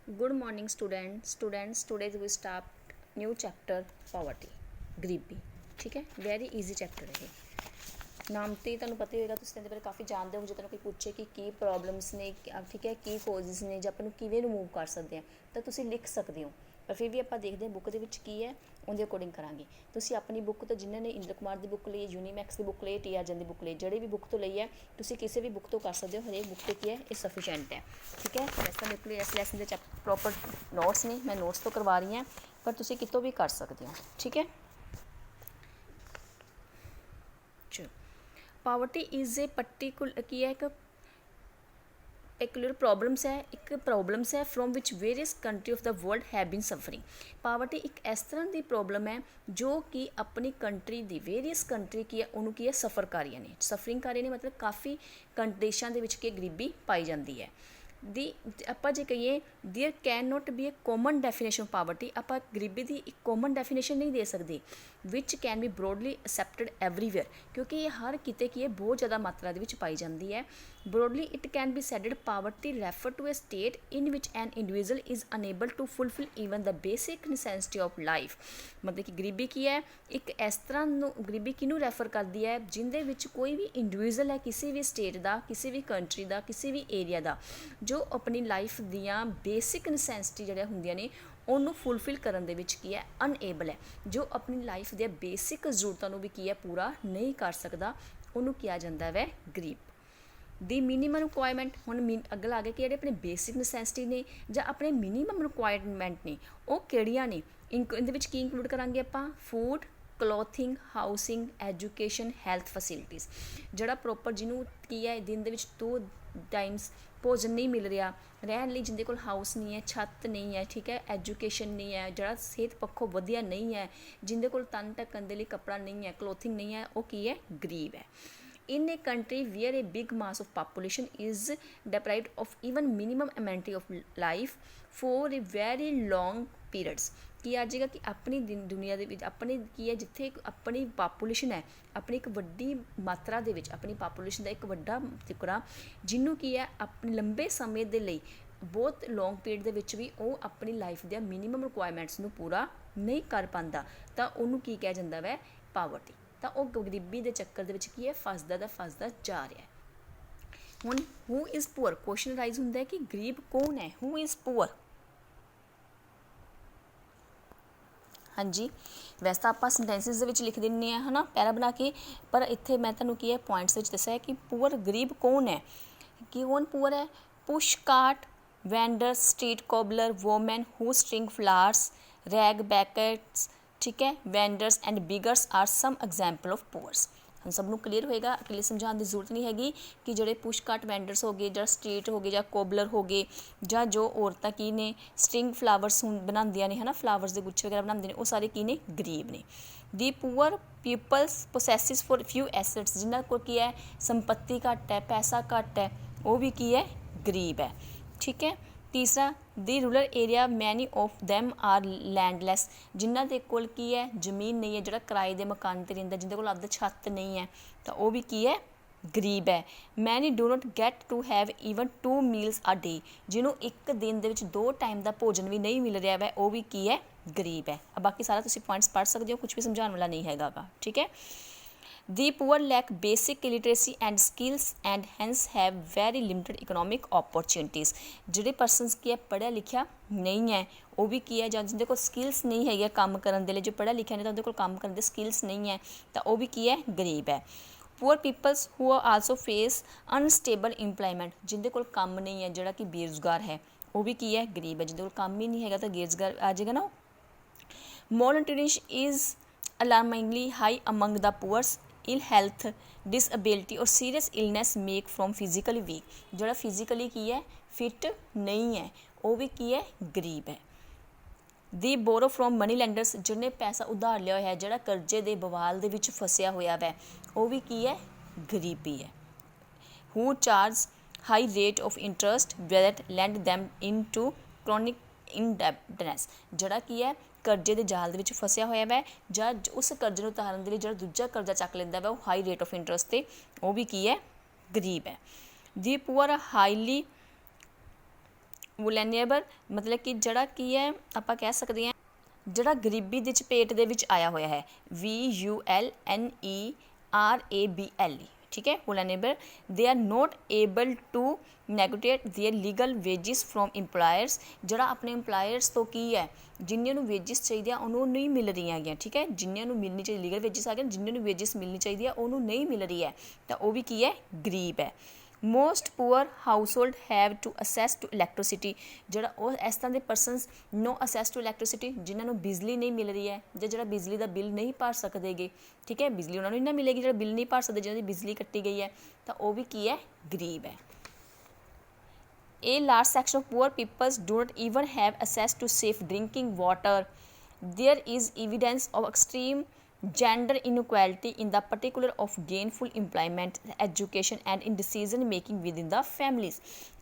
Good morning, students. Today we start new chapter poverty, ਗਰੀਬੀ। ठीक है, वेरी ईजी चैप्टर है। ਨਾਮ ਤੇ ਤੁਹਾਨੂੰ ਪਤਾ ਹੀ ਹੋਏਗਾ, ਤੁਸੀਂ ਇਹਦੇ ਬਾਰੇ ਕਾਫੀ ਜਾਣਦੇ ਹੋ। ਜੇ ਤੁਹਾਨੂੰ ਕੋਈ ਪੁੱਛੇ ਕਿ ਕੀ ਪ੍ਰੋਬਲਮਸ ਨੇ, ਠੀਕ ਹੈ, ਕੀ ਕੋਜ਼ਸ ਨੇ, ਜਾਂ ਆਪਾਂ ਨੂੰ ਕਿਵੇਂ ਰਿਮੂਵ ਕਰ ਸਕਦੇ ਹਾਂ, ਤਾਂ ਤੁਸੀਂ ਲਿਖ ਸਕਦੇ ਹੋ। ਪਰ ਫਿਰ ਵੀ ਆਪਾਂ ਦੇਖਦੇ ਹਾਂ ਬੁੱਕ ਦੇ ਵਿੱਚ ਕੀ ਹੈ, ਉਹਦੇ ਅਕੋਰਡਿੰਗ ਕਰਾਂਗੇ। ਤੁਸੀਂ ਆਪਣੀ ਬੁੱਕ ਤੋਂ, ਜਿਨ੍ਹਾਂ ਨੇ ਇੰਦਰ ਕੁਮਾਰ ਦੀ ਬੁੱਕ ਲਈ, ਯੂਨੀਮੈਕਸ ਦੀ ਬੁੱਕ ਲਈ, ਟੀ ਅਰਜਨ ਦੀ ਬੁੱਕ ਲਈ, ਜਿਹੜੀ ਵੀ ਬੁੱਕ ਤੋਂ ਲਈ ਹੈ, ਤੁਸੀਂ ਕਿਸੇ ਵੀ ਬੁੱਕ ਤੋਂ ਕਰ ਸਕਦੇ ਹੋ। ਹਰੇਕ ਬੁੱਕ 'ਤੇ ਕੀ ਹੈ, ਇਹ ਸਫੀਸ਼ੈਂਟ ਹੈ। ਠੀਕ ਹੈ, ਵੈਸੇ ਤਾਂ ਮੇਰੇ ਕੋਲ ਇਸ ਲੈਸਨ ਦੇ ਪ੍ਰੋਪਰ ਨੋਟਸ ਨੇ, ਮੈਂ ਨੋਟਸ ਤੋਂ ਕਰਵਾ ਰਹੀ ਹਾਂ, ਪਰ ਤੁਸੀਂ ਕਿਤੋਂ ਵੀ ਕਰ ਸਕਦੇ ਹੋ। ਠੀਕ ਹੈ, ਪਾਵਰਟੀ ਇਜ਼ ਏ ਪਰਟੀਕੂਲਰ ਕੀ ਹੈ, ਇੱਕ ਪੈਕੂਲਰ ਪ੍ਰੋਬਲਮਸ ਹੈ from which various country of the world have been suffering. Poverty ਇੱਕ ਇਸ ਤਰ੍ਹਾਂ ਦੀ ਪ੍ਰੋਬਲਮ ਹੈ ਜੋ ਕਿ ਆਪਣੀ ਕੰਟਰੀ ਦੀ ਵੇਰੀਅਸ ਕੰਟਰੀ ਕੀ ਹੈ, ਉਹਨੂੰ ਕੀ ਹੈ, ਸਫਰ ਕਰ ਰਹੀਆਂ ਨੇ। ਸਫਰਿੰਗ ਕਰ ਰਹੀਆਂ ਨੇ ਮਤਲਬ ਕਾਫੀ ਦੇਸ਼ਾਂ ਦੇ ਵਿੱਚ ਕੀ ਗਰੀਬੀ ਪਾਈ ਜਾਂਦੀ ਹੈ। ਆਪਾਂ ਜੇ ਕਹੀਏ there can note B A common definition of poverty, ਆਪਾਂ ਗਰੀਬੀ ਦੀ ਇੱਕ ਕੋਮਨ ਡੈਫੀਨੇਸ਼ਨ ਨਹੀਂ ਦੇ ਸਕਦੇ ਵਿਚ ਕੈਨ ਬੀ ਬਰੋਡਲੀ ਅਸੈਪਟਡ ਐਵਰੀਵੇਅਰ, ਕਿਉਂਕਿ ਇਹ ਹਰ ਕਿਤੇ ਕੀ ਹੈ, ਬਹੁਤ ਜ਼ਿਆਦਾ ਮਾਤਰਾ ਦੇ ਵਿੱਚ ਪਾਈ ਜਾਂਦੀ ਹੈ। broadly it can be said poverty refer to a state in which an individual is unable to fulfill even the basic necessity of life। ਮਤਲਬ ਕਿ ਗਰੀਬੀ ਕੀ ਹੈ, ਇੱਕ ਇਸ ਤਰ੍ਹਾਂ ਨੂੰ ਗਰੀਬੀ ਕਿਹਨੂੰ ਰੈਫਰ ਕਰਦੀ ਹੈ, ਜਿਹਦੇ ਵਿੱਚ ਕੋਈ ਵੀ ਇੰਡੀਵਿਜੂਅਲ ਹੈ, ਕਿਸੇ ਵੀ ਸਟੇਟ ਦਾ, ਕਿਸੇ ਵੀ ਕੰਟਰੀ ਦਾ, ਕਿਸੇ ਵੀ ਏਰੀਆ ਦਾ, ਜੋ ਆਪਣੀ ਲਾਈਫ ਦੀਆਂ ਬੇਸਿਕ ਨਸੈਸਿਟੀ ਜਿਹੜੀਆਂ ਹੁੰਦੀਆਂ ਨੇ ਉਹਨੂੰ ਫੁੱਲਫਿਲ ਕਰਨ ਦੇ ਵਿੱਚ ਕੀ ਹੈ, ਅਨਏਬਲ ਹੈ। ਜੋ ਆਪਣੀ ਲਾਈਫ ਦੀਆਂ ਬੇਸਿਕ ਜ਼ਰੂਰਤਾਂ ਨੂੰ ਵੀ ਕੀ ਹੈ, ਪੂਰਾ ਨਹੀਂ ਕਰ ਸਕਦਾ, ਉਹਨੂੰ ਕਿਹਾ ਜਾਂਦਾ ਵੈ ਗਰੀਬ। ਦੀ ਮਿਨੀਮਮ ਰਿਕੁਆਇਰਮੈਂਟ, ਹੁਣ ਅੱਗੇ ਆ ਗਏ ਕਿ ਜਿਹੜੇ ਆਪਣੇ ਬੇਸਿਕ ਨਸੈਸਿਟੀ ਨੇ ਜਾਂ ਆਪਣੇ ਮਿਨੀਮਮ ਰਿਕੁਆਇਰਮੈਂਟ ਨੇ, ਉਹ ਕਿਹੜੀਆਂ ਨੇ। ਇਹਦੇ ਵਿੱਚ ਕੀ ਇੰਕਲੂਡ ਕਰਾਂਗੇ ਆਪਾਂ, food, clothing, housing, education, health facilities. ਜਿਹੜਾ ਪ੍ਰੋਪਰ ਜਿਹਨੂੰ ਕੀ ਹੈ, ਦਿਨ ਦੇ ਵਿੱਚ 2 ਟਾਈਮਸ ਭੋਜਨ ਨਹੀਂ ਮਿਲ ਰਿਹਾ, ਰਹਿਣ ਲਈ ਜਿਹਦੇ ਕੋਲ ਹਾਊਸ ਨਹੀਂ ਹੈ, ਛੱਤ ਨਹੀਂ ਹੈ, ਠੀਕ ਹੈ, ਐਜੂਕੇਸ਼ਨ ਨਹੀਂ ਹੈ, ਜਿਹੜਾ ਸਿਹਤ ਪੱਖੋਂ ਵਧੀਆ ਨਹੀਂ ਹੈ, ਜਿਹਦੇ ਕੋਲ ਤਨ ਢੱਕਣ ਦੇ ਲਈ ਕੱਪੜਾ ਨਹੀਂ ਹੈ, ਕਲੋਥਿੰਗ ਨਹੀਂ ਹੈ, ਉਹ ਕੀ ਹੈ, ਗਰੀਬ ਹੈ। In a country where a big mass of population is deprived of even minimum amenity of life for a very long periods, ਕੀ ਆ ਜਾਏਗਾ ਕਿ ਆਪਣੀ ਦੁਨੀਆ ਦੇ ਵਿੱਚ ਆਪਣੇ ਕੀ ਹੈ, ਜਿੱਥੇ ਆਪਣੀ ਪਾਪੂਲੇਸ਼ਨ ਹੈ, ਆਪਣੀ ਇੱਕ ਵੱਡੀ ਮਾਤਰਾ ਦੇ ਵਿੱਚ ਆਪਣੀ ਪਾਪੂਲੇਸ਼ਨ ਦਾ ਇੱਕ ਵੱਡਾ ਟੁਕੜਾ, ਜਿਹਨੂੰ ਕੀ ਹੈ, ਆਪਣੇ ਲੰਬੇ ਸਮੇਂ ਦੇ ਲਈ ਬਹੁਤ ਲੌਂਗ ਪੀਰੀਅਡ ਦੇ ਵਿੱਚ ਵੀ ਉਹ ਆਪਣੀ ਲਾਈਫ ਦੀਆਂ ਮਿਨੀਮਮ ਰਿਕੁਆਇਰਮੈਂਟਸ ਨੂੰ ਪੂਰਾ ਨਹੀਂ ਕਰ ਪਾਉਂਦਾ, ਤਾਂ ਉਹਨੂੰ ਕੀ ਕਿਹਾ ਜਾਂਦਾ ਵੈ, ਪਾਵਰਟੀ। ਤਾਂ ਉਹ ਗਰੀਬੀ ਦੇ ਚੱਕਰ ਦੇ ਵਿੱਚ ਕੀ ਹੈ, ਫਸਦਾ ਜਾ ਰਿਹਾ ਹੈ। ਹੁਣ who is poor, question rise ਹੁੰਦਾ ਹੈ ਕਿ ਗਰੀਬ ਕੌਣ ਹੈ, ਹੂ ਇਜ਼ ਪੂਅਰ। ਹਾਂਜੀ, ਵੈਸੇ ਤਾਂ ਆਪਾਂ ਸੈਂਟੈਂਸਿਸ ਦੇ ਵਿੱਚ ਲਿਖ ਦਿੰਦੇ ਹਾਂ, ਹੈ ਨਾ, ਪੈਰਾ ਬਣਾ ਕੇ, ਪਰ ਇੱਥੇ ਮੈਂ ਤੁਹਾਨੂੰ ਕੀ ਹੈ, ਪੁਆਇੰਟਸ ਵਿੱਚ ਦੱਸਿਆ ਕਿ ਪੂਅਰ ਗਰੀਬ ਕੌਣ ਹੈ। ਕਿ ਕੌਣ ਪੂਅਰ ਹੈ, push cart vendor, street cobbler, woman who string flowers, rag pickers, ਠੀਕ ਹੈ, vendors and beggars are some example of poors. ਹੁਣ ਸਭ ਨੂੰ ਕਲੀਅਰ ਹੋਏਗਾ, ਅਕਲੇ ਸਮਝਾਉਣ ਦੀ ਜ਼ਰੂਰਤ ਨਹੀਂ ਹੈਗੀ ਕਿ ਜਿਹੜੇ ਪੁਸ਼ ਕਾਰਟ ਵੈਂਡਰਸ ਹੋ ਗਏ, ਜਾਂ ਸਟਰੀਟ ਹੋ ਗਏ, ਜਾਂ ਕੋਬਲਰ ਹੋ ਗਏ, ਜਾਂ ਜੋ ਔਰਤਾਂ ਕੀ ਨੇ ਸਟਰਿੰਗ ਫਲਾਵਰਸ ਬਣਾਉਂਦੀਆਂ ਨੇ, ਹੈ ਨਾ, ਫਲਾਵਰਸ ਦੇ ਗੁੱਛੇ ਵਗੈਰਾ ਬਣਾਉਂਦੇ ਨੇ, ਉਹ ਸਾਰੇ ਕੀ ਨੇ, ਗਰੀਬ ਨੇ। The poor peoples possesses for few assets, ਜਿਨ੍ਹਾਂ ਕੋਲ ਕੀ ਹੈ, ਸੰਪत्ति ਘੱਟ ਹੈ, ਪੈਸਾ ਘੱਟ ਹੈ, ਉਹ ਵੀ ਕੀ ਹੈ, ਗਰੀਬ ਹੈ। ਠੀਕ ਹੈ। ਤੀਸਰਾ, the rural area many of them are landless, ਜਿਨ੍ਹਾਂ ਦੇ ਕੋਲ ਕੀ ਹੈ, ਜ਼ਮੀਨ ਨਹੀਂ ਹੈ, ਜਿਹੜਾ ਕਿਰਾਏ ਦੇ ਮਕਾਨ 'ਤੇ ਰਹਿੰਦਾ, ਜਿਹਦੇ ਕੋਲ ਆਪਦਾ ਛੱਤ ਨਹੀਂ ਹੈ, ਤਾਂ ਉਹ ਵੀ ਕੀ ਹੈ, ਗਰੀਬ ਹੈ। Many do not get to have even 2 meals a day, ਜਿਹਨੂੰ ਇੱਕ ਦਿਨ ਦੇ ਵਿੱਚ 2 ਟਾਈਮ ਦਾ ਭੋਜਨ ਵੀ ਨਹੀਂ ਮਿਲ ਰਿਹਾ ਵੈ, ਉਹ ਵੀ ਕੀ ਹੈ, ਗਰੀਬ ਹੈ। ਬਾਕੀ ਸਾਰਾ ਤੁਸੀਂ ਪੁਆਇੰਟਸ ਪੜ੍ਹ ਸਕਦੇ ਹੋ, ਕੁਝ ਵੀ ਸਮਝਾਉਣ ਵਾਲਾ ਨਹੀਂ ਹੈਗਾ ਗਾ। ਠੀਕ ਹੈ। The poor lack basic literacy and skills and hence have very limited economic opportunities। ਜਿਹੜੇ ਪਰਸਨਸ ਕੀ ਹੈ, ਪੜ੍ਹਿਆ ਲਿਖਿਆ ਨਹੀਂ ਹੈ, ਉਹ ਵੀ ਕੀ ਹੈ, ਜਾਂ ਜਿਹਦੇ ਕੋਲ ਸਕਿੱਲਸ ਨਹੀਂ ਹੈਗੇ ਕੰਮ ਕਰਨ ਦੇ ਲਈ, ਜੋ ਪੜ੍ਹਿਆ ਲਿਖਿਆ ਨਹੀਂ ਤਾਂ ਉਹਦੇ ਕੋਲ ਕੰਮ ਕਰਨ ਦੇ ਸਕਿੱਲਸ ਨਹੀਂ ਹੈ, ਤਾਂ ਉਹ ਵੀ ਕੀ ਹੈ, ਗਰੀਬ ਹੈ। ਪੂਅਰ ਪੀਪਲਸ ਹੂ ਆਲਸੋ ਫੇਸ ਅਨਸਟੇਬਲ ਇੰਪਲਾਈਮੈਂਟ, ਜਿਹਦੇ ਕੋਲ ਕੰਮ ਨਹੀਂ ਹੈ, ਜਿਹੜਾ ਕਿ ਬੇਰੁਜ਼ਗਾਰ ਹੈ, ਉਹ ਵੀ ਕੀ ਹੈ, ਗਰੀਬ ਹੈ। ਜਿਹਦੇ ਕੋਲ ਕੰਮ ਹੀ ਨਹੀਂ ਹੈਗਾ ਤਾਂ ਬੇਰੁਜ਼ਗਾਰ ਆ ਜਾਏਗਾ ਨਾ। Malnutrition is alarmingly high among the poor। Ill health, disability or serious illness make from physically weak, ਜਿਹੜਾ ਫਿਜ਼ੀਕਲੀ ਕੀ ਹੈ, ਫਿਟ ਨਹੀਂ ਹੈ, ਉਹ ਵੀ ਕੀ ਹੈ, ਗਰੀਬ ਹੈ। ਦੀ ਬੋਰੋ ਫਰੋਮ ਮਨੀ ਲੈਂਡਰਸ, ਜਿਹਨੇ ਪੈਸਾ ਉਧਾਰ ਲਿਆ ਹੋਇਆ ਹੈ, ਜਿਹੜਾ ਕਰਜ਼ੇ ਦੇ ਬਵਾਲ ਦੇ ਵਿੱਚ ਫਸਿਆ ਹੋਇਆ ਵੈ, ਉਹ ਵੀ ਕੀ ਹੈ, ਗਰੀਬੀ ਹੈ। Who charge high rate of interest that land them into chronic indebtedness, ਜਿਹੜਾ ਕੀ ਹੈ, ਕਰਜ਼ੇ ਦੇ ਜਾਲ ਦੇ ਵਿੱਚ ਫਸਿਆ ਹੋਇਆ ਵੈ, ਜਾਂ ਉਸ ਕਰਜ਼ੇ ਨੂੰ ਉਤਾਰਨ ਦੇ ਲਈ ਜਿਹੜਾ ਦੂਜਾ ਕਰਜ਼ਾ ਚੱਕ ਲੈਂਦਾ ਵਾ, ਉਹ ਹਾਈ ਰੇਟ ਆਫ ਇੰਟਰਸਟ 'ਤੇ, ਉਹ ਵੀ ਕੀ ਹੈ, ਗਰੀਬ ਹੈ। ਦੀ ਪੂਅਰ ਹਾਈਲੀ ਵੁਲਨਰੇਬਲ ਮਤਲਬ ਕਿ ਜਿਹੜਾ ਕੀ ਹੈ ਆਪਾਂ ਕਹਿ ਸਕਦੇ ਹਾਂ ਜਿਹੜਾ ਗਰੀਬੀ ਦੀ ਚਪੇਟ ਦੇ ਵਿੱਚ ਆਇਆ ਹੋਇਆ ਹੈ, VULNERABLE, ਠੀਕ ਹੈ। Vulnerable they are not able to negotiate their legal wages from employers, ਜਿਹੜਾ ਆਪਣੇ ਇੰਪਲਾਇਰਸ ਤੋਂ ਕੀ ਹੈ ਜਿੰਨੇ ਨੂੰ ਵੇਜਿਸ ਚਾਹੀਦੇ ਆ ਉਹਨੂੰ ਨਹੀਂ ਮਿਲ ਰਹੀਆਂ ਹੈਗੀਆਂ, ਠੀਕ ਹੈ। ਜਿੰਨਿਆਂ ਨੂੰ ਮਿਲਣੀ ਚਾਹੀਦੀ ਲੀਗਲ ਵੇਜਿਸ ਆ ਗਏ, ਜਿੰਨਿਆਂ ਨੂੰ ਵੇਜਿਸ ਮਿਲਣੀ ਚਾਹੀਦੀ ਆ ਉਹਨੂੰ ਨਹੀਂ ਮਿਲ ਰਹੀ ਹੈ, ਤਾਂ ਉਹ ਵੀ ਕੀ ਹੈ ਗਰੀਬ ਹੈ। Most poor household have to access to electricity, ਜਿਹੜਾ ਉਹ ਇਸ ਤਰ੍ਹਾਂ ਦੇ persons no access to electricity ਜਿਨ੍ਹਾਂ ਨੂੰ ਬਿਜਲੀ ਨਹੀਂ ਮਿਲ ਰਹੀ ਹੈ ਜਾਂ ਜਿਹੜਾ ਬਿਜਲੀ ਦਾ ਬਿੱਲ ਨਹੀਂ ਭਰ ਸਕਦੇਗੇ, ਠੀਕ ਹੈ। ਬਿਜਲੀ ਉਹਨਾਂ ਨੂੰ ਇੰਨਾ ਮਿਲੇਗੀ ਜਿਹੜਾ ਬਿੱਲ ਨਹੀਂ ਭਰ ਸਕਦੇ, ਜਿਹਨਾਂ ਦੀ ਬਿਜਲੀ ਕੱਟੀ ਗਈ ਹੈ, ਤਾਂ ਉਹ ਵੀ ਕੀ ਹੈ ਗਰੀਬ ਹੈ। A large section of poor peoples do not even have access to safe drinking water. There is evidence of extreme gender inequality in the particular of gainful employment, education and in decision making within the families.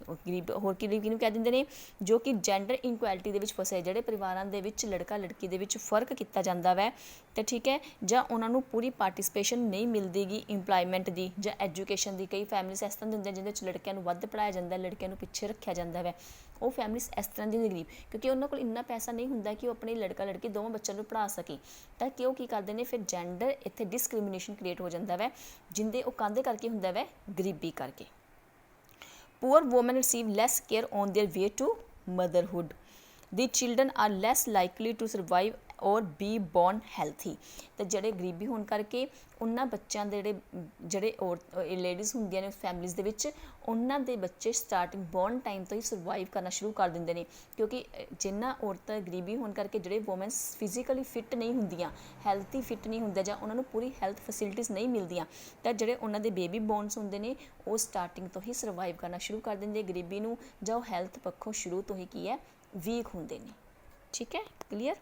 ਗਰੀਬ ਹੋਰ ਗਰੀਬ ਕਿਹਨੂੰ ਕਹਿ ਦਿੰਦੇ ਨੇ, ਜੋ ਕਿ gender inequality ਦੇ ਵਿੱਚ ਫਸੇ, ਜਿਹੜੇ ਪਰਿਵਾਰਾਂ ਦੇ ਵਿੱਚ ਲੜਕਾ ਲੜਕੀ ਦੇ ਵਿੱਚ ਫਰਕ ਕੀਤਾ ਜਾਂਦਾ ਵੈ, ਤਾਂ ਠੀਕ ਹੈ, ਜਾਂ ਉਹਨਾਂ ਨੂੰ ਪੂਰੀ ਪਾਰਟੀਸਪੇਸ਼ਨ ਨਹੀਂ ਮਿਲਦੀਗੀ ਇੰਪਲਾਇਮੈਂਟ ਦੀ ਜਾਂ ਐਜੂਕੇਸ਼ਨ ਦੀ। ਕਈ ਫੈਮਲੀਜ਼ ਇਸ ਤਰ੍ਹਾਂ ਦੀ ਹੁੰਦੀਆਂ ਜਿਹਦੇ ਵਿੱਚ ਲੜਕਿਆਂ ਨੂੰ ਵੱਧ ਪੜ੍ਹਾਇਆ ਜਾਂਦਾ, ਲੜਕਿਆਂ ਨੂੰ ਪਿੱਛੇ ਰੱਖਿਆ ਜਾਂਦਾ ਵੈ, ਉਹ ਫੈਮਲੀਜ਼ ਇਸ ਤਰ੍ਹਾਂ ਦੀ ਗਰੀਬ, ਕਿਉਂਕਿ ਉਹਨਾਂ ਕੋਲ ਇੰਨਾ ਪੈਸਾ ਨਹੀਂ ਹੁੰਦਾ ਕਿ ਉਹ ਆਪਣੇ ਲੜਕਾ ਲੜਕੀ ਦੋਵਾਂ ਬੱਚਿਆਂ ਨੂੰ ਪੜ੍ਹਾ ਸਕੇ, ਤਾਂ ਕਿ ਉਹ ਕੀ ਕਰਦੇ ਨੇ ਫਿਰ ਜੈਂਡਰ ਇੱਥੇ ਡਿਸਕ੍ਰਿਮੀਨੇਸ਼ਨ ਕ੍ਰੀਏਟ ਹੋ ਜਾਂਦਾ ਵੈ, ਜਿੰਦੇ ਉਹ ਕਾਹਦੇ ਕਰਕੇ ਹੁੰਦਾ ਵੈ ਗਰੀਬੀ ਕਰਕੇ। Poor women receive less care on their way to motherhood. The children are less likely to survive or be born healthy. ਤੇ ਜਿਹੜੇ ਗਰੀਬੀ ਹੋਣ ਕਰਕੇ ਉਹਨਾਂ ਬੱਚਿਆਂ ਦੇ ਜਿਹੜੇ ਲੇਡੀਜ਼ ਹੁੰਦੀਆਂ ਨੇ ਫੈਮਲੀਜ਼ ਦੇ ਵਿੱਚ, ਉਹਨਾਂ ਦੇ ਬੱਚੇ ਸਟਾਰਟਿੰਗ ਬੋਰਨ ਟਾਈਮ ਤੋਂ ਹੀ ਸਰਵਾਈਵ ਕਰਨਾ ਸ਼ੁਰੂ ਕਰ ਦਿੰਦੇ ਨੇ, ਕਿਉਂਕਿ ਜਿਨ੍ਹਾਂ ਔਰਤਾਂ ਗਰੀਬੀ ਹੋਣ ਕਰਕੇ ਜਿਹੜੇ ਵੂਮੈਨਸ ਫਿਜ਼ੀਕਲੀ ਫਿੱਟ ਨਹੀਂ ਹੁੰਦੀਆਂ, ਹੈਲਥੀ ਫਿੱਟ ਨਹੀਂ ਹੁੰਦੇ, ਜਾਂ ਉਹਨਾਂ ਨੂੰ ਪੂਰੀ ਹੈਲਥ ਫੈਸਿਲਿਟੀਜ਼ ਨਹੀਂ ਮਿਲਦੀਆਂ, ਤਾਂ ਜਿਹੜੇ ਉਹਨਾਂ ਦੇ ਬੇਬੀ ਬੋਰਨਸ ਹੁੰਦੇ ਨੇ ਉਹ ਸਟਾਰਟਿੰਗ ਤੋਂ ਹੀ ਸਰਵਾਈਵ ਕਰਨਾ ਸ਼ੁਰੂ ਕਰ ਦਿੰਦੇ ਗਰੀਬੀ ਨੂੰ, ਜਾਂ ਉਹ ਹੈਲਥ ਪੱਖੋਂ ਸ਼ੁਰੂ ਤੋਂ ਹੀ ਕੀ ਹੈ ਵੀਕ ਹੁੰਦੇ ਨੇ, ਠੀਕ ਹੈ। ਕਲੀਅਰ?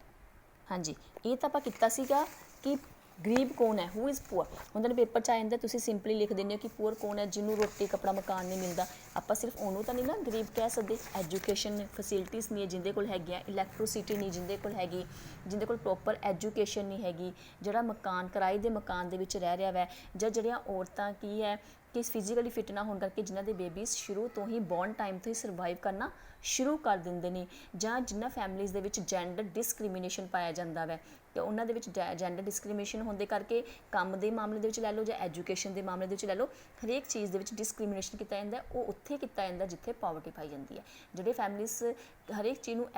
ਹਾਂਜੀ, ਇਹ ਤਾਂ ਆਪਾਂ ਕੀਤਾ ਸੀਗਾ ਕਿ ਗਰੀਬ ਕੌਣ ਹੈ, ਹੂ ਇਜ਼ ਪੂਅਰ। ਹੁਣ ਤੁਹਾਨੂੰ ਪੇਪਰ 'ਚ ਆ ਜਾਂਦਾ, ਤੁਸੀਂ ਸਿੰਪਲੀ ਲਿਖ ਦਿੰਦੇ ਹੋ ਕਿ ਪੂਅਰ ਕੌਣ ਹੈ, ਜਿਹਨੂੰ ਰੋਟੀ ਕੱਪੜਾ ਮਕਾਨ ਨਹੀਂ ਮਿਲਦਾ। ਆਪਾਂ ਸਿਰਫ ਉਹਨੂੰ ਤਾਂ ਨਹੀਂ ਨਾ ਗਰੀਬ ਕਹਿ ਸਕਦੇ, ਐਜੂਕੇਸ਼ਨ ਫੈਸਿਲਿਟੀਜ਼ ਨਹੀਂ ਹੈ ਜਿਹਦੇ ਕੋਲ ਹੈਗੀਆਂ, ਇਲੈਕਟ੍ਰੀਸਿਟੀ ਨਹੀਂ ਜਿਹਦੇ ਕੋਲ ਹੈਗੀ, ਜਿਹਦੇ ਕੋਲ ਪ੍ਰੋਪਰ ਐਜੂਕੇਸ਼ਨ ਨਹੀਂ ਹੈਗੀ, ਜਿਹੜਾ ਮਕਾਨ ਕਿਰਾਏ ਦੇ ਮਕਾਨ ਦੇ ਵਿੱਚ ਰਹਿ ਰਿਹਾ ਵੈ, ਜਾਂ ਜਿਹੜੀਆਂ ਔਰਤਾਂ ਕੀ ਹੈ ਕਿ ਫਿਜ਼ੀਕਲੀ ਫਿੱਟ ਨਾ ਹੋਣ ਕਰਕੇ ਜਿਨ੍ਹਾਂ ਦੇ ਬੇਬੀਜ਼ ਸ਼ੁਰੂ ਤੋਂ ਹੀ ਬੋਰਨ ਟਾਈਮ ਤੋਂ ਹੀ ਸਰਵਾਈਵ ਕਰਨਾ ਸ਼ੁਰੂ ਕਰ ਦਿੰਦੇ ਨੇ, ਜਾਂ ਜਿਨ੍ਹਾਂ ਫੈਮਲੀਜ਼ ਦੇ ਵਿੱਚ ਜੈਂਡਰ ਡਿਸਕ੍ਰਿਮੀਨੇਸ਼ਨ ਪਾਇਆ ਜਾਂਦਾ ਵੈ, ਅਤੇ ਉਹਨਾਂ ਦੇ ਵਿੱਚ ਜੈਂਡਰ ਡਿਸਕ੍ਰਿਮੀਨੇਸ਼ਨ ਹੋਣ ਦੇ ਕਰਕੇ ਕੰਮ ਦੇ ਮਾਮਲੇ ਦੇ ਵਿੱਚ ਲੈ ਲਓ ਜਾਂ ਐਜੂਕੇਸ਼ਨ ਦੇ ਮਾਮਲੇ ਦੇ ਵਿੱਚ ਲੈ ਲਓ, ਹਰੇਕ ਚੀਜ਼ ਦੇ ਵਿੱਚ ਡਿਸਕ੍ਰਿਮੀਨੇਸ਼ਨ ਕੀਤਾ ਜਾਂਦਾ, ਉਹ ਉੱਥੇ ਕੀਤਾ ਜਾਂਦਾ ਜਿੱਥੇ ਪਾਵਰਟੀ ਪਾਈ ਜਾਂਦੀ ਹੈ। ਜਿਹੜੇ ਫੈਮਲੀਜ਼ ਹਰੇਕ ਚੀਜ਼ ਨੂੰ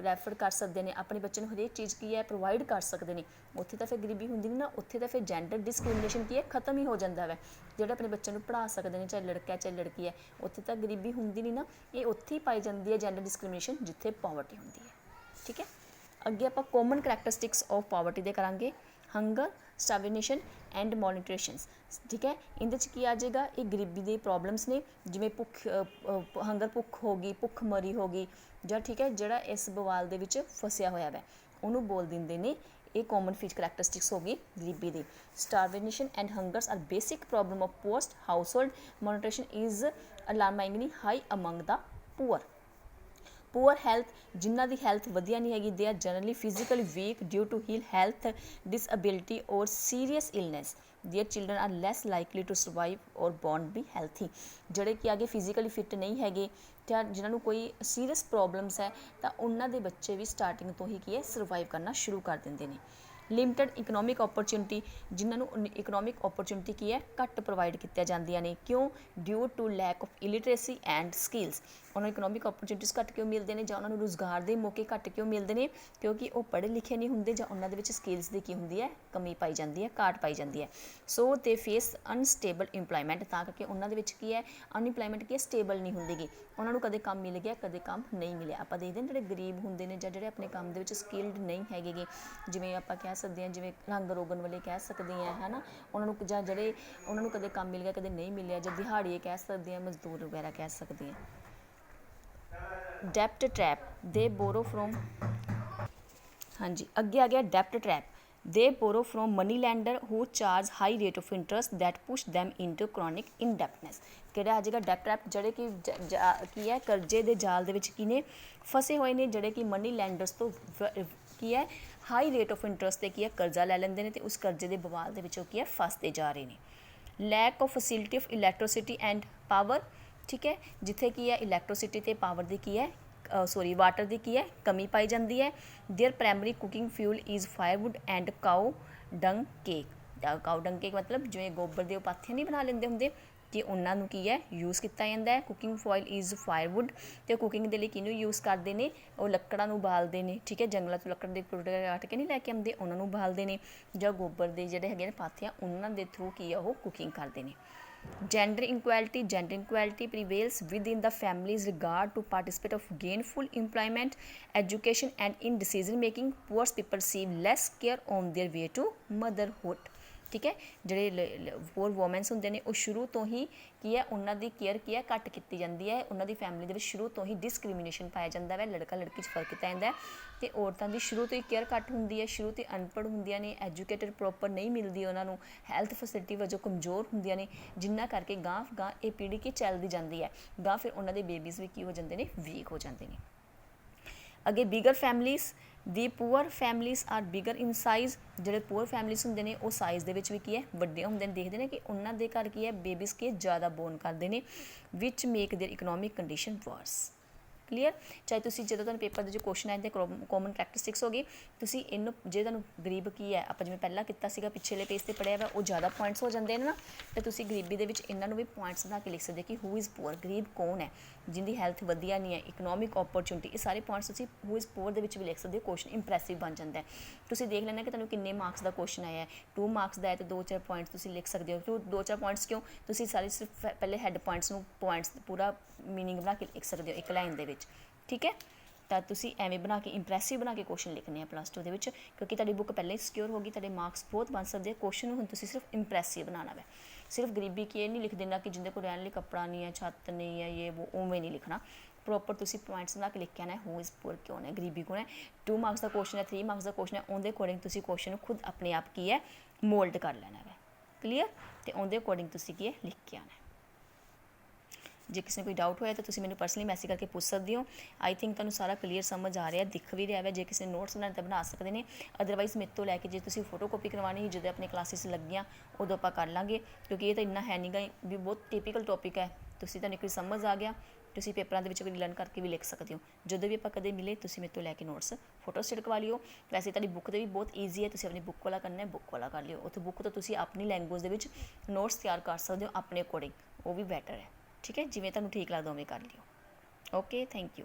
ਰੈਫਰ ਕਰ ਸਕਦੇ ਨੇ, ਆਪਣੇ ਬੱਚੇ ਨੂੰ ਹਰੇਕ ਚੀਜ਼ ਕੀ ਹੈ ਪ੍ਰੋਵਾਈਡ ਕਰ ਸਕਦੇ ਨੇ, ਉੱਥੇ ਤਾਂ ਫਿਰ ਗਰੀਬੀ ਹੁੰਦੀ ਨਹੀਂ ਨਾ, ਉੱਥੇ ਤਾਂ ਫਿਰ ਜੈਂਡਰ ਡਿਸਕ੍ਰਿਮੀਨੇਸ਼ਨ ਕੀ ਹੈ ਖਤਮ ਹੀ ਹੋ ਜਾਂਦਾ ਵੈ। ਜਿਹੜੇ ਆਪਣੇ ਬੱਚਿਆਂ ਨੂੰ ਪੜ੍ਹਾ ਸਕਦੇ ਨੇ, ਚਾਹੇ ਲੜਕਾ ਚਾਹੇ ਲੜਕੀ ਹੈ, ਉੱਥੇ ਤਾਂ ਗਰੀਬੀ ਹੁੰਦੀ ਨਹੀਂ ਨਾ, ਇਹ ਉੱਥੇ ਹੀ ਪਾਈ ਜਾਂਦੀ ਹੈ ਜੈਂਡਰ ਡਿਸਕ੍ਰਿਮੀਨੇਸ਼ਨ ਜਿੱਥੇ ਪਾਵਰਟੀ ਹੁੰਦੀ ਹੈ, ਠੀਕ ਹੈ। ਅੱਗੇ ਆਪਾਂ ਕਾਮਨ ਕਰੈਕਟਰਿਸਟਿਕਸ ਆਫ ਪਾਵਰਟੀ ਦੇ ਕਰਾਂਗੇ, ਹੰਗਰ, ਸਟਾਰਵੇਨੇਸ਼ਨ ਐਂਡ ਮੋਲਨਿਊਟ੍ਰੀਸ਼ਨਸ, ਠੀਕ ਹੈ। ਇਹਦੇ 'ਚ ਕੀ ਆ ਜਾਏਗਾ, ਇਹ ਗਰੀਬੀ ਦੇ ਪ੍ਰੋਬਲਮਸ ਨੇ, ਜਿਵੇਂ ਹੰਗਰ ਭੁੱਖ ਹੋ ਗਈ, ਭੁੱਖਮਰੀ ਹੋ ਗਈ, ਜਾਂ ਠੀਕ ਹੈ ਜਿਹੜਾ ਇਸ ਬਵਾਲ ਦੇ ਵਿੱਚ ਫਸਿਆ ਹੋਇਆ ਵੈ ਉਹਨੂੰ ਬੋਲ ਦਿੰਦੇ ਨੇ, ਇਹ ਕਾਮਨ ਫੀਚਰ ਕਰੈਕਟਰਿਸਟਿਕਸ ਹੋ ਗਈ ਗਰੀਬੀ ਦੀ। Starvation and hungers are basic problem of post household, malnutrition is alarmingly high among the poor. Poor health, ਜਿਨ੍ਹਾਂ ਦੀ ਹੈਲਥ ਵਧੀਆ ਨਹੀਂ ਹੈਗੀ, they are generally physically weak due to ill health disability or serious illness, their children are less likely to survive or born be healthy. ਜਿਹੜੇ ਕਿ ਅੱਗੇ physically fit ਨਹੀਂ ਹੈਗੇ ਜਾਂ ਜਿਨ੍ਹਾਂ ਨੂੰ ਕੋਈ ਸੀਰੀਅਸ ਪ੍ਰੋਬਲਮਸ ਹੈ, ਤਾਂ ਉਹਨਾਂ ਦੇ ਬੱਚੇ ਵੀ ਸਟਾਰਟਿੰਗ ਤੋਂ ਹੀ ਕੀ ਹੈ ਸਰਵਾਈਵ ਕਰਨਾ ਸ਼ੁਰੂ ਕਰ ਦਿੰਦੇ ਨੇ। ਲਿਮਟਡ ਇਕਨੋਮਿਕ ਓਪਰਚੁਨਿਟੀ, ਜਿਨ੍ਹਾਂ ਨੂੰ ਇਕਨੋਮਿਕ ਓਪਰਚੁਨਿਟੀ ਕੀ ਹੈ ਘੱਟ ਪ੍ਰੋਵਾਈਡ ਕੀਤੀਆਂ ਜਾਂਦੀਆਂ ਨੇ, ਕਿਉਂ? Due to lack of illiteracy and skills. ਉਹਨਾਂ ਨੂੰ ਇਕਨੋਮਿਕ ਓਪਰਚੁਨਿਟੀਜ਼ ਘੱਟ ਕਿਉਂ ਮਿਲਦੇ ਨੇ, ਜਾਂ ਉਹਨਾਂ ਨੂੰ ਰੁਜ਼ਗਾਰ ਦੇ ਮੌਕੇ ਘੱਟ ਕਿਉਂ ਮਿਲਦੇ ਨੇ? ਕਿਉਂਕਿ ਉਹ ਪੜ੍ਹੇ ਲਿਖੇ ਨਹੀਂ ਹੁੰਦੇ, ਜਾਂ ਉਹਨਾਂ ਦੇ ਵਿੱਚ ਸਕਿੱਲਸ ਦੀ ਕੀ ਹੁੰਦੀ ਹੈ ਕਮੀ ਪਾਈ ਜਾਂਦੀ ਹੈ, ਘਾਟ ਪਾਈ ਜਾਂਦੀ ਹੈ। ਸੋ ਦੇ ਫੇਸ ਅਨਸਟੇਬਲ ਇੰਪਲੋਇਮੈਂਟ, ਤਾਂ ਕਰਕੇ ਉਹਨਾਂ ਦੇ ਵਿੱਚ ਕੀ ਹੈ ਅਨਇੰਪਲੋਇਮੈਂਟ ਕੀ ਹੈ ਸਟੇਬਲ ਨਹੀਂ ਹੁੰਦੀਗੀ, ਉਹਨਾਂ ਨੂੰ ਕਦੇ ਕੰਮ ਮਿਲ ਗਿਆ ਕਦੇ ਕੰਮ ਨਹੀਂ ਮਿਲਿਆ। ਆਪਾਂ ਦੇਖਦੇ ਹਾਂ ਜਿਹੜੇ ਗਰੀਬ ਹੁੰਦੇ ਨੇ ਜਾਂ ਜਿਹੜੇ ਆਪਣੇ ਕੰਮ ਦੇ ਵਿੱਚ ਸਕਿੱਲਡ ਨਹੀਂ ਹੈਗੇ, ਜਿਵੇਂ ਆਪਾਂ ਕਹਿ ਸਕਦੇ ਹਾਂ ਜਿਵੇਂ ਰੰਗ ਰੋਗਨ ਵਾਲੇ ਕਹਿ ਸਕਦੇ ਹਾਂ ਹੈ ਨਾ, ਉਹਨਾਂ ਨੂੰ ਜਾਂ ਜਿਹੜੇ ਉਹਨਾਂ ਨੂੰ ਕਦੇ ਕੰਮ ਮਿਲ ਗਿਆ ਕਦੇ ਨਹੀਂ ਮਿਲਿਆ, ਜਾਂ ਦਿਹਾੜੀਏ ਕਹਿ ਸਕਦੇ ਹਾਂ, ਮਜ਼ਦੂਰ ਵਗੈਰਾ ਕਹਿ ਸਕਦੇ ਹਾਂ। ਡੈਪਟ ਟ੍ਰੈਪ, ਦੇ ਬੋਰੋ ਫਰੋਮ, ਹਾਂਜੀ ਅੱਗੇ ਆ ਗਿਆ ਡੈਪਟ trap, they borrow from money lender who charge high rate of interest that push them into chronic indebtedness. ਕਿਹੜਾ ਆ ਜਾਏਗਾ ਡੈਪਟ ਟ੍ਰੈਪ, ਜਿਹੜੇ ਕਿ ਕੀ ਹੈ ਕਰਜ਼ੇ ਦੇ ਜਾਲ ਦੇ ਵਿੱਚ ਕੀ ਨੇ ਫਸੇ ਹੋਏ ਨੇ, ਜਿਹੜੇ ਕਿ ਮਨੀ ਲੈਂਡਰਸ ਤੋਂ ਕੀ ਹੈ ਹਾਈ ਰੇਟ ਆਫ ਇੰਟਰਸਟ 'ਤੇ ਕੀ ਹੈ ਕਰਜ਼ਾ ਲੈ ਲੈਂਦੇ ਨੇ, ਅਤੇ ਉਸ ਕਰਜ਼ੇ ਦੇ ਬਵਾਲ ਦੇ ਵਿੱਚੋਂ ਕੀ ਹੈ ਫਸਦੇ ਜਾ ਰਹੇ ਨੇ। Lack of facility of electricity and power, ਠੀਕ ਹੈ, ਜਿੱਥੇ ਕੀ ਹੈ ਇਲੈਕਟ੍ਰੀਸਿਟੀ ਅਤੇ ਪਾਵਰ ਦੀ ਕੀ ਹੈ ਸੋਰੀ ਵਾਟਰ ਦੀ ਕੀ ਹੈ ਕਮੀ ਪਾਈ ਜਾਂਦੀ ਹੈ। Their primary cooking fuel is firewood and cow dung cake. Cow dung cake ਮਤਲਬ ਜਿਵੇਂ ਗੋਬਰ ਦੇ ਉਹ ਪਾਥੀਆਂ ਨਹੀਂ ਬਣਾ ਲੈਂਦੇ ਹੁੰਦੇ ਕਿ ਉਹਨਾਂ ਨੂੰ ਕੀ ਹੈ ਯੂਜ਼ ਕੀਤਾ ਜਾਂਦਾ ਹੈ। ਕੁਕਿੰਗ ਫੋਇਲ ਇਜ਼ ਫਾਇਰਵੁੱਡ, ਅਤੇ ਕੁਕਿੰਗ ਦੇ ਲਈ ਕਿਹਨੂੰ ਯੂਜ਼ ਕਰਦੇ ਨੇ, ਉਹ ਲੱਕੜਾਂ ਨੂੰ ਬਾਲਦੇ ਨੇ, ਠੀਕ ਹੈ, ਜੰਗਲਾਂ ਤੋਂ ਲੱਕੜ ਦੇ ਟੁੱਟੇ ਕੱਟ ਕੇ ਨਹੀਂ ਲੈ ਕੇ ਆਉਂਦੇ, ਉਹਨਾਂ ਨੂੰ ਬਾਲਦੇ ਨੇ, ਜਾਂ ਗੋਬਰ ਦੇ ਜਿਹੜੇ ਹੈਗੇ ਨੇ ਪਾਥੀਆਂ ਉਹਨਾਂ ਦੇ ਥਰੂ ਕੀ ਆ ਉਹ ਕੁਕਿੰਗ ਕਰਦੇ ਨੇ। Gender equality prevails within the family's regard to participate of gainful employment, education and in decision making. Poor people receive less care on their way to motherhood। ਠੀਕ ਹੈ, ਜਿਹੜੇ ਪੂਅਰ ਵੂਮੈਨਸ ਹੁੰਦੇ ਨੇ ਉਹ ਸ਼ੁਰੂ ਤੋਂ ਹੀ ਕੀ ਹੈ ਉਹਨਾਂ ਦੀ ਕੇਅਰ ਕੀ ਹੈ ਘੱਟ ਕੀਤੀ ਜਾਂਦੀ ਹੈ। ਉਹਨਾਂ ਦੀ ਫੈਮਿਲੀ ਦੇ ਵਿੱਚ ਸ਼ੁਰੂ ਤੋਂ ਹੀ ਡਿਸਕ੍ਰਿਮੀਨੇਸ਼ਨ ਪਾਇਆ ਜਾਂਦਾ ਹੈ, ਲੜਕਾ ਲੜਕੀ 'ਚ ਫਰਕ ਕੀਤਾ ਜਾਂਦਾ ਹੈ, ਅਤੇ ਔਰਤਾਂ ਦੀ ਸ਼ੁਰੂ ਤੋਂ ਹੀ ਕੇਅਰ ਘੱਟ ਹੁੰਦੀ ਹੈ, ਸ਼ੁਰੂ ਤੋਂ ਅਨਪੜ੍ਹ ਹੁੰਦੀਆਂ ਨੇ, ਐਜੂਕੇਟਡ ਪ੍ਰੋਪਰ ਨਹੀਂ ਮਿਲਦੀ ਉਹਨਾਂ ਨੂੰ, ਹੈਲਥ ਫੈਸਿਲਿਟੀ ਵਜੋਂ ਕਮਜ਼ੋਰ ਹੁੰਦੀਆਂ ਨੇ, ਜਿਨ੍ਹਾਂ ਕਰਕੇ ਗਾਂਹ ਇਹ ਪੀੜ੍ਹੀ ਕੀ ਚੱਲਦੀ ਜਾਂਦੀ ਹੈ, ਗਾਂਹ ਫਿਰ ਉਹਨਾਂ ਦੇ ਬੇਬੀਜ਼ ਵੀ ਕੀ ਹੋ ਜਾਂਦੇ ਨੇ ਵੀਕ ਹੋ ਜਾਂਦੇ ਨੇ। ਅੱਗੇ ਬਿਗਰ ਫੈਮਲੀਜ਼, ਦੀ ਪੂਅਰ ਫੈਮਲੀਜ਼ ਆਰ ਬਿਗਰ ਇਨ ਸਾਈਜ਼। ਜਿਹੜੇ ਪੂਅਰ ਫੈਮਲੀਜ਼ ਹੁੰਦੇ ਨੇ ਉਹ ਸਾਈਜ਼ ਦੇ ਵਿੱਚ ਵੀ ਕੀ ਹੈ ਵੱਡੇ ਹੁੰਦੇ ਨੇ, ਦੇਖਦੇ ਨੇ ਕਿ ਉਹਨਾਂ ਦੇ ਘਰ ਕੀ ਹੈ ਬੇਬੀਜ਼ ਕੀ ਜ਼ਿਆਦਾ ਬੋਰਨ ਕਰਦੇ ਨੇ, which make their economic condition worse. Clear, ਚਾਹੇ ਤੁਸੀਂ ਜਦੋਂ ਤੁਹਾਨੂੰ ਪੇਪਰ ਦੇ ਜੋ ਕੁਐਸਚਨ ਆਏ ਤੇ ਕਾਮਨ ਕਰੈਕਟਰਿਸਟਿਕਸ ਹੋ ਗਈ, ਤੁਸੀਂ ਇਹਨੂੰ ਜੇ ਤੁਹਾਨੂੰ ਗਰੀਬ ਕੀ ਹੈ ਆਪਾਂ ਜਿਵੇਂ ਪਹਿਲਾਂ ਕੀਤਾ ਸੀਗਾ ਪਿਛਲੇ ਪੇਜ 'ਤੇ ਪੜ੍ਹਿਆ ਵਾ ਉਹ ਜ਼ਿਆਦਾ ਪੁਆਇੰਟਸ ਹੋ ਜਾਂਦੇ ਨੇ ਨਾ, ਅਤੇ ਤੁਸੀਂ ਗਰੀਬੀ ਦੇ ਵਿੱਚ ਇਹਨਾਂ ਨੂੰ ਵੀ ਪੁਆਇੰਟਸ ਬਣਾ ਕੇ ਲਿਖ ਸਕਦੇ ਕਿ ਹੂ ਇਜ਼ ਪੂਅਰ, ਗਰੀਬ ਕੌਣ ਹੈ, ਜਿਹਦੀ ਹੈਲਥ ਵਧੀਆ ਨਹੀਂ ਹੈ, ਇਕਨੋਮਿਕ ਓਪਰਚੁਨਿਟੀ, ਇਹ ਸਾਰੇ ਪੁਆਇੰਟਸ ਤੁਸੀਂ ਹੂ ਇਜ਼ ਪੂਅਰ ਦੇ ਵਿੱਚ ਵੀ ਲਿਖ ਸਕਦੇ ਹੋ। ਕੁਐਸਚਨ ਇੰਪ੍ਰੈਸਿਵ ਬਣ ਜਾਂਦਾ ਹੈ। ਤੁਸੀਂ ਦੇਖ ਲੈਣਾ ਕਿ ਤੁਹਾਨੂੰ ਕਿੰਨੇ ਮਾਰਕਸ ਦਾ ਕੁਐਸਚਨ ਆਇਆ ਹੈ, 2 ਮਾਰਕਸ ਦਾ ਹੈ ਅਤੇ 2-4 ਪੁਆਇੰਟਸ ਤੁਸੀਂ ਲਿਖ ਸਕਦੇ ਹੋ। 2-4 ਪੁਆਇੰਟਸ ਕਿਉਂ, ਤੁਸੀਂ ਸਾਰੇ ਸਿਰਫ ਪਹਿਲੇ ਹੈੱਡ ਪੁਆਇੰਟਸ ਨੂੰ ਪੁਆਇੰਟਸ ਪੂਰਾ ਮੀਨਿੰਗ ਬਣਾ ਕੇ ਲਿਖ ਸਕਦੇ ਹੋ ਇੱਕ ਲਾਈਨ ਦੇ ਵਿੱਚ, ਠੀਕ ਹੈ। ਤਾਂ ਤੁਸੀਂ ਐਵੇਂ ਬਣਾ ਕੇ ਇੰਪ੍ਰੈਸਿਵ ਬਣਾ ਕੇ ਕੁਐਸਚਨ ਲਿਖਣੇ ਆ +2 ਦੇ ਵਿੱਚ, ਕਿਉਂਕਿ ਤੁਹਾਡੀ ਬੁੱਕ ਪਹਿਲਾਂ ਹੀ ਸਿਕਿਉਰ ਹੋ ਗਈ, ਤੁਹਾਡੇ ਮਾਰਕਸ ਬਹੁਤ ਬਣ ਸਕਦੇ। ਕੁਐਸਚਨ ਨੂੰ ਹੁਣ ਤੁਸੀਂ ਸਿਰਫ ਇੰਪ੍ਰੈਸਿਵ ਬਣਾਉਣਾ ਵਾ, ਸਿਰਫ ਗਰੀਬੀ ਕੀ ਇਹ ਨਹੀਂ ਲਿਖ ਦੇਣਾ ਕਿ ਜਿੰਦੇ ਕੋਲ ਰਹਿਣ ਲਈ ਕੱਪੜਾ ਨਹੀਂ ਹੈ, ਛੱਤ ਨਹੀਂ ਹੈ, ਇਹ ਉਹ ਉਵੇਂ ਨਹੀਂ ਲਿਖਣਾ। ਪ੍ਰੋਪਰ ਤੁਸੀਂ ਪੁਆਇੰਟਸ ਬਣਾ ਕੇ ਲਿਖ ਕੇ ਆਉਣਾ ਹੂ ਇਜ਼ ਪੂਅਰ ਕਿਉਂ ਹੈ, ਗਰੀਬੀ ਕੌਣ ਹੈ। 2 ਮਾਰਕਸ ਦਾ ਕੁਐਸਚਨ ਹੈ, 3 ਮਾਰਕਸ ਦਾ ਕੁਐਸਚਨ ਹੈ, ਉਹਦੇ ਅਕੋਰਡਿੰਗ ਤੁਸੀਂ ਕੁਐਸਚਨ ਨੂੰ ਖੁਦ ਆਪਣੇ ਆਪ ਕੀ ਹੈ ਮੋਲਡ ਕਰ ਲੈਣਾ ਵਾ। ਕਲੀਅਰ, ਅਤੇ ਉਹਦੇ ਅਕੋਰਡਿੰਗ ਤੁਸੀਂ ਕੀ ਹੈ ਲਿਖ ਕੇ ਆਉਣਾ। ਜੇ ਕਿਸੇ ਨੂੰ ਕੋਈ ਡਾਊਟ ਹੋਇਆ ਤਾਂ ਤੁਸੀਂ ਮੈਨੂੰ ਪਰਸਨਲੀ ਮੈਸੇਜ ਕਰਕੇ ਪੁੱਛ ਸਕਦੇ ਹੋ। ਆਈ ਥਿੰਕ ਤੁਹਾਨੂੰ ਸਾਰਾ ਕਲੀਅਰ ਸਮਝ ਆ ਰਿਹਾ, ਦਿਖ ਵੀ ਰਿਹਾ ਹੈ। ਜੇ ਕਿਸੇ ਨੇ ਨੋਟਸ ਬਣਾਉਣੇ ਤਾਂ ਬਣਾ ਸਕਦੇ ਨੇ, ਅਦਰਵਾਈਜ਼ ਮੇਰੇ ਤੋਂ ਲੈ ਕੇ ਜੇ ਤੁਸੀਂ ਫੋਟੋ ਕਾਪੀ ਕਰਵਾਉਣੀ ਜਦੋਂ ਆਪਣੇ ਕਲਾਸਿਸ ਲੱਗੀਆਂ ਉਦੋਂ ਆਪਾਂ ਕਰ ਲਾਂਗੇ, ਕਿਉਂਕਿ ਇਹ ਤਾਂ ਇੰਨਾ ਹੈ ਨਹੀਂ ਗਾ ਵੀ ਬਹੁਤ ਟਿਪੀਕਲ ਟੋਪਿਕ ਹੈ। ਤੁਸੀਂ ਤੁਹਾਨੂੰ ਇੱਕ ਵਾਰੀ ਸਮਝ ਆ ਗਿਆ, ਤੁਸੀਂ ਪੇਪਰਾਂ ਦੇ ਵਿੱਚ ਕੋਈ ਲਰਨ ਕਰਕੇ ਵੀ ਲਿਖ ਸਕਦੇ ਹੋ। ਜਦੋਂ ਵੀ ਆਪਾਂ ਕਦੇ ਮਿਲੇ ਤੁਸੀਂ ਮੇਰੇ ਤੋਂ ਲੈ ਕੇ ਨੋਟਸ ਫੋਟੋ ਸਟੇਟ ਕਰਵਾ ਲਿਓ। ਵੈਸੇ ਤੁਹਾਡੀ ਬੁੱਕ ਦੇ ਵੀ ਬਹੁਤ ਈਜ਼ੀ ਹੈ, ਤੁਸੀਂ ਆਪਣੀ ਬੁੱਕ ਵਾਲਾ ਕਰਨਾ ਹੈ, ਬੁੱਕ ਵਾਲਾ ਕਰ ਲਿਓ। ਉੱਥੇ ਬੁੱਕ ਤੋਂ ਤੁਸੀਂ ਆਪਣੀ ਲੈਂਗੁਏਜ ਦੇ ਵਿੱਚ ਨੋਟਸ ਤਿਆਰ ਕਰ ਸਕਦੇ ਹੋ ਆਪਣੇ ਅਕੋਰਡਿੰਗ, ਉਹ ਵੀ ਬੈਟਰ ਹੈ। ਠੀਕ ਹੈ, ਜਿਵੇਂ ਤੁਹਾਨੂੰ ਠੀਕ ਲੱਗਦਾ ਉਵੇਂ ਕਰ ਲਿਓ। Okay, thank you.